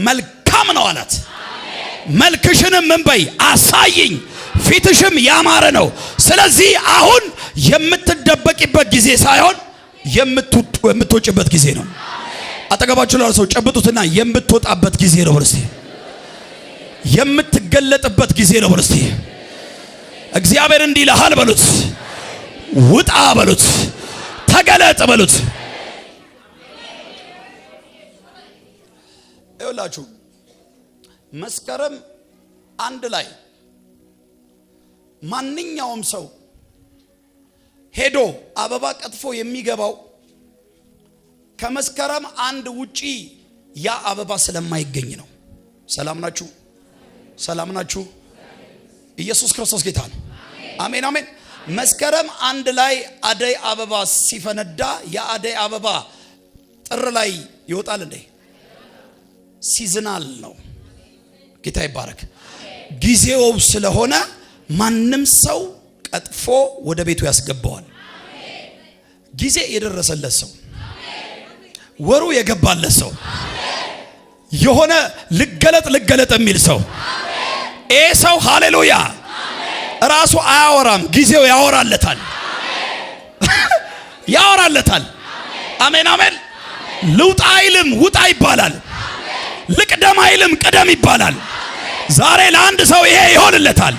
መልካም ነው አላት። መልክሽንም ምን በይ አሳይኝ፣ ፊትሽም ያማረ ነው። ስለዚህ አሁን የምትደበቂበት ጊዜ ሳይሆን የምትወጭበት ጊዜ ነው። አጠገባችሁ ላለው ሰው ጨብጡትና የምትወጣበት ጊዜ ነው በሉት። የምትገለጥበት ጊዜ ነው በሉት። እግዚአብሔር እንዲህ ይልሃል በሉት። ውጣ በሉት። ተገለጥ በሉት። ይኸውላችሁ መስከረም 1 ላይ ማንኛውም ሰው ሄዶ አበባ ቀጥፎ የሚገባው ከመስከረም 1 ውጪ ያ አበባ ስለማይገኝ ነው። ሰላም ናችሁ? ሰላም ናችሁ? ኢየሱስ ክርስቶስ ጌታ ነው። አሜን አሜን። መስከረም 1 ላይ አደይ አበባ ሲፈነዳ የአደይ አበባ ጥር ላይ ይወጣል እንዴ? ሲዝናል ነው። ጌታ ይባረክ። ጊዜው ስለሆነ ማንም ሰው ቀጥፎ ወደ ቤቱ ያስገባዋል። ጊዜ የደረሰለት ሰው፣ ወሩ የገባለት ሰው፣ የሆነ ልገለጥ የሚል ሰው ይህ ሰው ሃሌሉያ ራሱ አያወራም፣ ጊዜው ያወራለታል። ያወራለታል። አሜን አሜን። ልውጣ አይልም ውጣ ይባላል። ልቅደም አይልም ቅደም ይባላል። ዛሬ ለአንድ ሰው ይሄ ይሆንለታል።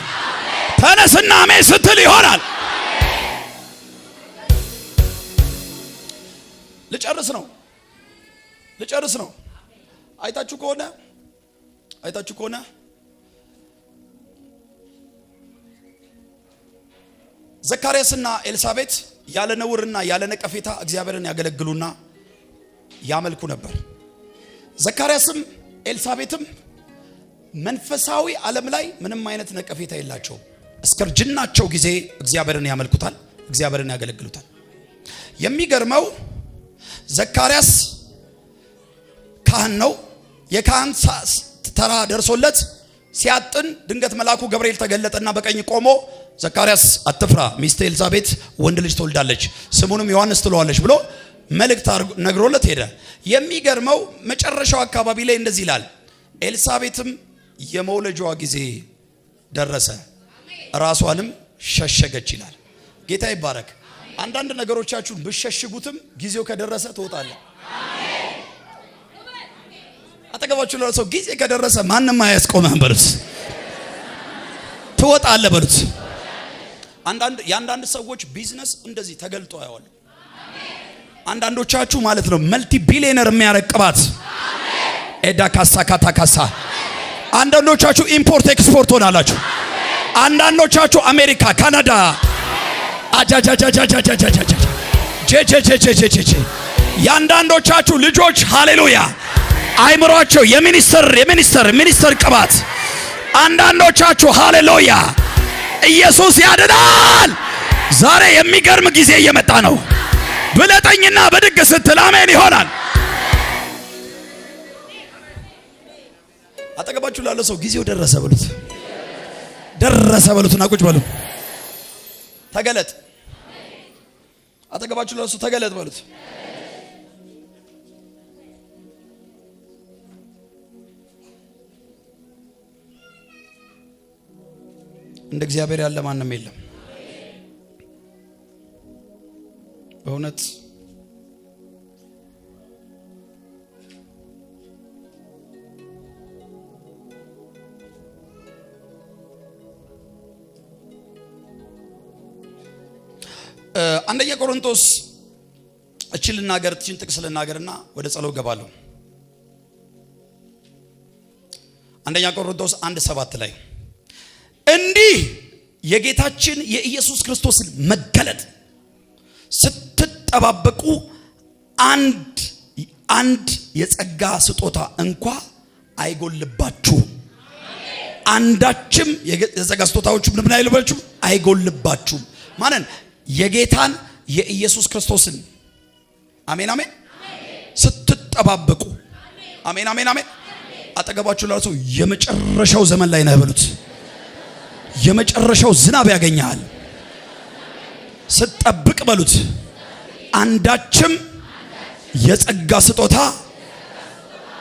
ተነስና አሜን ስትል ይሆናል። ልጨርስ ነው። አይታችሁ ከሆነ ዘካርያስና ኤልሳቤጥ ያለ ነውርና ያለ ነቀፌታ እግዚአብሔርን ያገለግሉና ያመልኩ ነበር። ዘካርያስም ኤልሳቤጥም መንፈሳዊ ዓለም ላይ ምንም አይነት ነቀፌታ የላቸውም። እስከ እርጅናቸው ጊዜ እግዚአብሔርን ያመልኩታል፣ እግዚአብሔርን ያገለግሉታል። የሚገርመው ዘካርያስ ካህን ነው። የካህን ተራ ደርሶለት ሲያጥን ድንገት መልአኩ ገብርኤል ተገለጠና በቀኝ ቆሞ ዘካርያስ አትፍራ፣ ሚስት ኤልሳቤጥ ወንድ ልጅ ትወልዳለች፣ ስሙንም ዮሐንስ ትለዋለች ብሎ መልእክት ነግሮለት ሄደ። የሚገርመው መጨረሻው አካባቢ ላይ እንደዚህ ይላል፣ ኤልሳቤጥም የመውለጃዋ ጊዜ ደረሰ፣ ራሷንም ሸሸገች ይላል። ጌታ ይባረክ። አንዳንድ ነገሮቻችሁን ብሸሽጉትም ጊዜው ከደረሰ ትወጣለህ። አጠገባችሁ ላለው ሰው ጊዜ ከደረሰ ማንም አያስቆምህም በሉት። ትወጣለህ በሉት። የአንዳንድ ሰዎች ቢዝነስ እንደዚህ ተገልጦ ያዋል። አንዳንዶቻችሁ ማለት ነው መልቲ ቢሊየነር የሚያረግ ቅባት ኤዳ ካሳ ካታ ካሳ። አንዳንዶቻችሁ ኢምፖርት ኤክስፖርት ሆናላችሁ። አንዳንዶቻችሁ አሜሪካ፣ ካናዳ አጃጃጃጃጃጃጃጃ ጄጄጄጄጄጄ። የአንዳንዶቻችሁ ልጆች ሃሌሉያ አይምሯቸው የሚኒስተር ቅባት። አንዳንዶቻችሁ ሃሌሉያ ኢየሱስ ያድናል። ዛሬ የሚገርም ጊዜ እየመጣ ነው። ብለጠኝና በድግ ስትል አሜን ይሆናል። አጠገባችሁ ላለ ሰው ጊዜው ደረሰ በሉት። ደረሰ በሉትና ቁጭ በሉ። ተገለጥ። አጠገባችሁ ላለ ሰው ተገለጥ በሉት። እንደ እግዚአብሔር ያለ ማንም የለም። በእውነት አንደኛ ቆሮንቶስ እቺን ጥቅስ ልናገርና ወደ ጸሎት ገባለሁ። አንደኛ ቆሮንቶስ 1:7 ላይ እንዲህ የጌታችን የኢየሱስ ክርስቶስን መገለጥ ስትጠባበቁ አንድ የጸጋ ስጦታ እንኳ አይጎልባችሁ። አንዳችም የጸጋ ስጦታዎቹ ምን አይልባችሁ አይጎልባችሁ። ማንን? የጌታን የኢየሱስ ክርስቶስን አሜን አሜን ስትጠባበቁ አሜን አሜን አሜን። አጠገባችሁ ላለው ሰው የመጨረሻው ዘመን ላይ ነህ በሉት። የመጨረሻው ዝናብ ያገኛል ስትጠብቅ በሉት። አንዳችም የጸጋ ስጦታ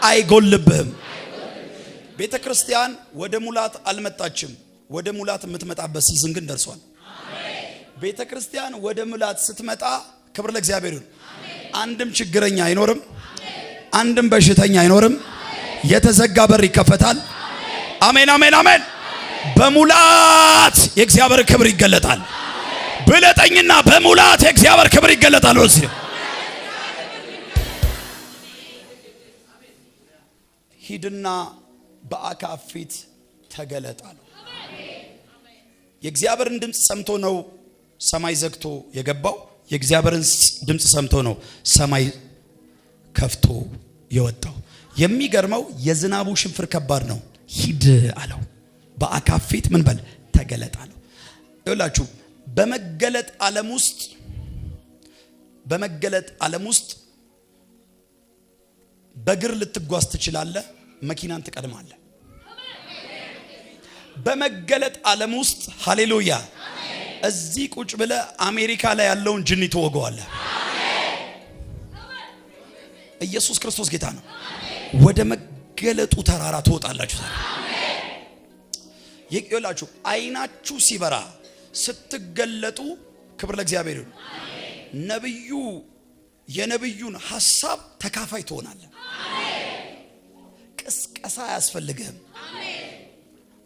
አይጎልብህም። ቤተ ክርስቲያን ወደ ሙላት አልመጣችም። ወደ ሙላት የምትመጣበት ሲዝን ግን ደርሷል። ቤተ ክርስቲያን ወደ ሙላት ስትመጣ ክብር ለእግዚአብሔር ይሁን። አንድም ችግረኛ አይኖርም። አንድም በሽተኛ አይኖርም። የተዘጋ በር ይከፈታል። አሜን አሜን አሜን። በሙላት የእግዚአብሔር ክብር ይገለጣል። ብለጠኝና በሙላት የእግዚአብሔር ክብር ይገለጣል። ወዚህ ሂድና በአካብ ፊት ተገለጣል። የእግዚአብሔርን ድምጽ ሰምቶ ነው ሰማይ ዘግቶ የገባው። የእግዚአብሔርን ድምጽ ሰምቶ ነው ሰማይ ከፍቶ የወጣው። የሚገርመው የዝናቡ ሽንፍር ከባድ ነው። ሂድ አለው። በአካብ ፊት ምን በል ተገለጥ አለው። ይኸውላችሁ በመገለጥ ዓለም ውስጥ በእግር ልትጓዝ ትችላለህ። መኪናን ትቀድማለህ። በመገለጥ ዓለም ውስጥ ሃሌሉያ እዚህ ቁጭ ብለህ አሜሪካ ላይ ያለውን ጅኒ ትወገዋለህ። ኢየሱስ ክርስቶስ ጌታ ነው። ወደ መገለጡ ተራራ ትወጣላችሁ። ይኸውላችሁ አይናችሁ ሲበራ ስትገለጡ ክብር ለእግዚአብሔር ይሁን። የነብዩን ሐሳብ ተካፋይ ትሆናለህ። ቅስቀሳ አያስፈልግህም።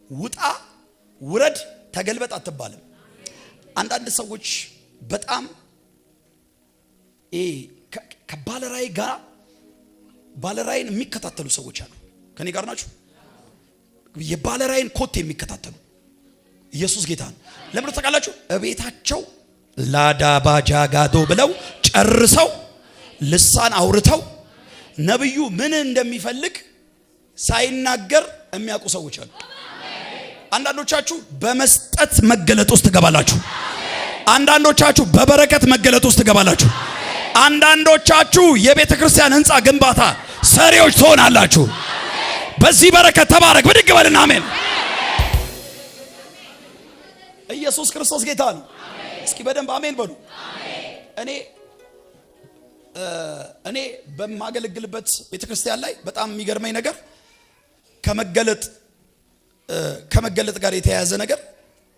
ውጣ ውረድ ተገልበጥ አትባልም። አንዳንድ ሰዎች በጣም ከባለራይ ጋር ባለራይን የሚከታተሉ ሰዎች አሉ። ከኔ ጋር ናችሁ? የባለራይን ኮቴ የሚከታተሉ ኢየሱስ ጌታ ነው። ለምን ተቃላችሁ? እቤታቸው ላዳባጃጋዶ ብለው ጨርሰው ልሳን አውርተው ነብዩ ምን እንደሚፈልግ ሳይናገር የሚያውቁ ሰዎች አሉ። አንዳንዶቻችሁ በመስጠት መገለጥ ውስጥ ትገባላችሁ። አንዳንዶቻችሁ በበረከት መገለጥ ውስጥ ትገባላችሁ። አንዳንዶቻችሁ የቤተ ክርስቲያን ህንጻ ግንባታ ሰሪዎች ትሆናላችሁ። በዚህ በረከት ተባረክ። ብድግ በልና አሜን። ኢየሱስ ክርስቶስ ጌታ ነው። እስኪ በደንብ አሜን በሉ። እኔ በማገለግልበት ቤተ ክርስቲያን ላይ በጣም የሚገርመኝ ነገር ከመገለጥ ጋር የተያያዘ ነገር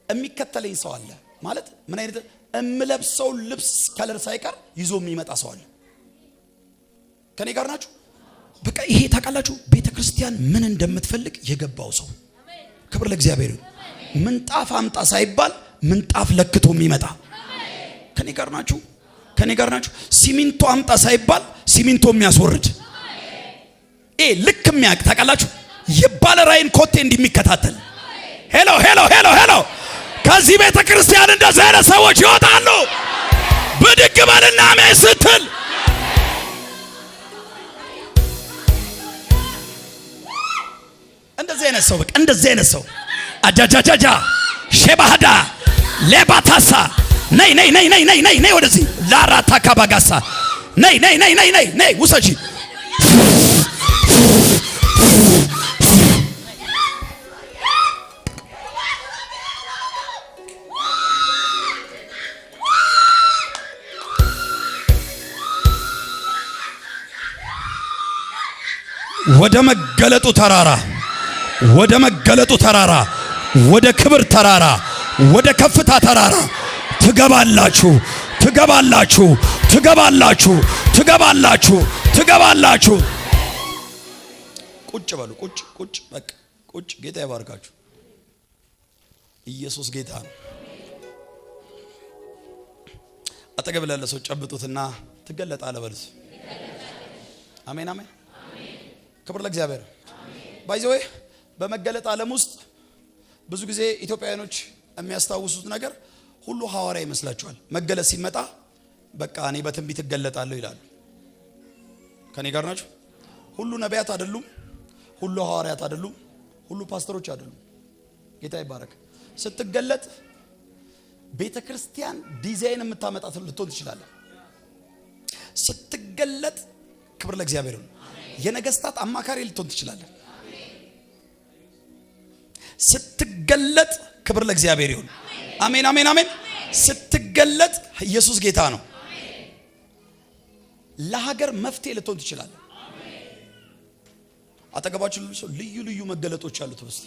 የሚከተለኝ ሰው አለ። ማለት ምን አይነት እምለብሰው ልብስ ከለር ሳይቀር ይዞ የሚመጣ ሰው አለ። ከኔ ጋር ናችሁ? በቃ ይሄ ታውቃላችሁ፣ ቤተ ክርስቲያን ምን እንደምትፈልግ የገባው ሰው። ክብር ለእግዚአብሔር ይሁን። ምንጣፍ አምጣ ሳይባል ምንጣፍ ለክቶ የሚመጣ ከኔ ጋር ናችሁ? ከኔ ጋር ናችሁ? ሲሚንቶ አምጣ ሳይባል ሲሚንቶ የሚያስወርድ ልክ የሚያውቅ ታውቃላችሁ፣ የባለራይን ኮቴ እንደሚከታተል። ሄሎ ሄሎ ሄሎ ሄሎ። ከዚህ ቤተ ክርስቲያን እንደዚህ አይነት ሰዎች ይወጣሉ። ብድግ በልና አሜን ስትል እንደዚህ አይነት ሰው በቃ እንደዚህ አይነት ሰው አጃጃጃጃ ሼባሃዳ ሌባታሳ ነይ ነይ ነይ ነይ ነይ ነይ ወደዚህ ላራታ ካባጋሳ ነይ ነይ ነይ ነይ ነይ ነይ ውሰጂ ወደ መገለጡ ተራራ ወደ መገለጡ ተራራ ወደ ክብር ተራራ ወደ ከፍታ ተራራ ትገባላችሁ ትገባላችሁ ትገባላችሁ ትገባላችሁ ትገባላችሁ። ቁጭ በሉ ቁጭ ቁጭ በቃ ቁጭ። ጌታ ይባርካችሁ። ኢየሱስ ጌታ ነው። አጠገብ ላለ ሰው ጨብጡትና ትገለጣለህ በሉት። አሜን አሜን። ክብር ለእግዚአብሔር። ባይዘዌ በመገለጥ ዓለም ውስጥ ብዙ ጊዜ ኢትዮጵያውያኖች የሚያስታውሱት ነገር ሁሉ ሐዋርያ ይመስላችኋል። መገለጥ ሲመጣ በቃ እኔ በትንቢት እገለጣለሁ ይላሉ። ከኔ ጋር ናችሁ? ሁሉ ነቢያት አይደሉም፣ ሁሉ ሐዋርያት አይደሉም፣ ሁሉ ፓስተሮች አይደሉም። ጌታ ይባረክ። ስትገለጥ ቤተክርስቲያን ዲዛይን የምታመጣት ልትሆን ትችላለህ። ስትገለጥ ክብር ለእግዚአብሔር ነው። የነገስታት አማካሪ ልትሆን ትችላለህ። ስትገለጥ ክብር ለእግዚአብሔር ይሁን። አሜን አሜን አሜን። ስትገለጥ ኢየሱስ ጌታ ነው። ለሀገር መፍትሄ ልትሆን ትችላለህ። አጠገባችሁ ልዩ ልዩ መገለጦች አሉት። እስቲ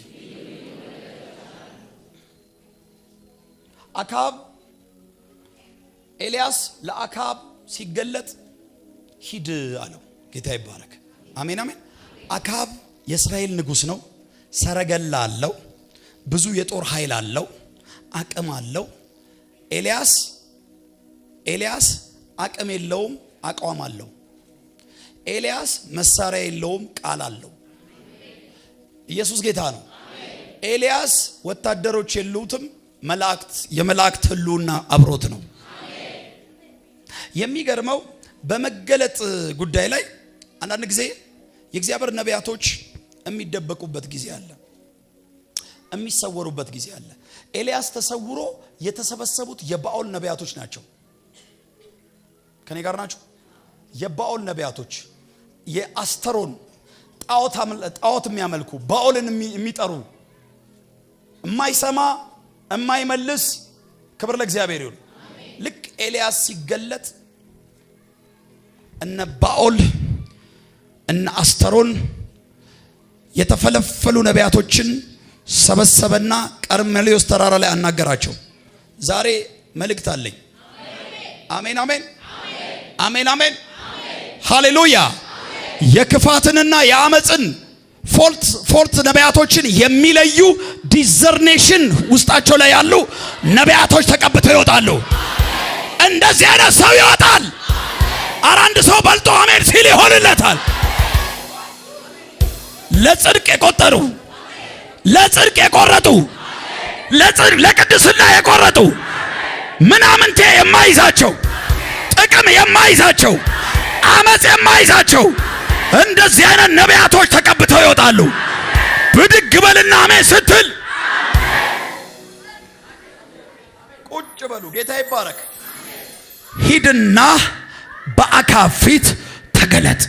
አካብ ኤልያስ ለአካብ ሲገለጥ ሂድ አለው። ጌታ ይባረክ። አሜን አሜን። አካብ የእስራኤል ንጉስ ነው። ሰረገላ አለው፣ ብዙ የጦር ኃይል አለው፣ አቅም አለው። ኤልያስ አቅም የለውም፣ አቋም አለው። ኤልያስ መሳሪያ የለውም፣ ቃል አለው። ኢየሱስ ጌታ ነው። ኤልያስ ወታደሮች የሉትም፣ የመላእክት ህልውና አብሮት ነው። የሚገርመው በመገለጥ ጉዳይ ላይ አንዳንድ ጊዜ የእግዚአብሔር ነቢያቶች የሚደበቁበት ጊዜ አለ፣ የሚሰወሩበት ጊዜ አለ። ኤልያስ ተሰውሮ የተሰበሰቡት የባኦል ነቢያቶች ናቸው። ከኔ ጋር ናቸው? የባኦል ነቢያቶች የአስተሮን ጣዖት የሚያመልኩ ባኦልን የሚጠሩ የማይሰማ የማይመልስ ክብር ለእግዚአብሔር ይሁን። ልክ ኤልያስ ሲገለጥ እነ ባኦል እነ አስተሮን የተፈለፈሉ ነቢያቶችን ሰበሰበና ቀርሜሎስ ተራራ ላይ አናገራቸው። ዛሬ መልእክት አለኝ። አሜን አሜን አሜን አሜን ሃሌሉያ። የክፋትንና የአመጽን ፎልት ነቢያቶችን የሚለዩ ዲዘርኔሽን ውስጣቸው ላይ ያሉ ነቢያቶች ተቀብተው ይወጣሉ። እንደዚህ አይነት ሰው ይወጣል። አንድ ሰው በልጦ አሜን ሲል ይሆንለታል። ለጽድቅ የቆጠሩ፣ ለጽድቅ የቆረጡ፣ ለቅድስና የቆረጡ፣ ምናምንቴ የማይዛቸው፣ ጥቅም የማይዛቸው፣ አመጽ የማይዛቸው እንደዚህ አይነት ነቢያቶች ተቀብተው ይወጣሉ። ብድግ በልና አሜን ስትል ቁጭ በሉ። ጌታ ይባረክ። ሂድና በአካብ ፊት ተገለጥ።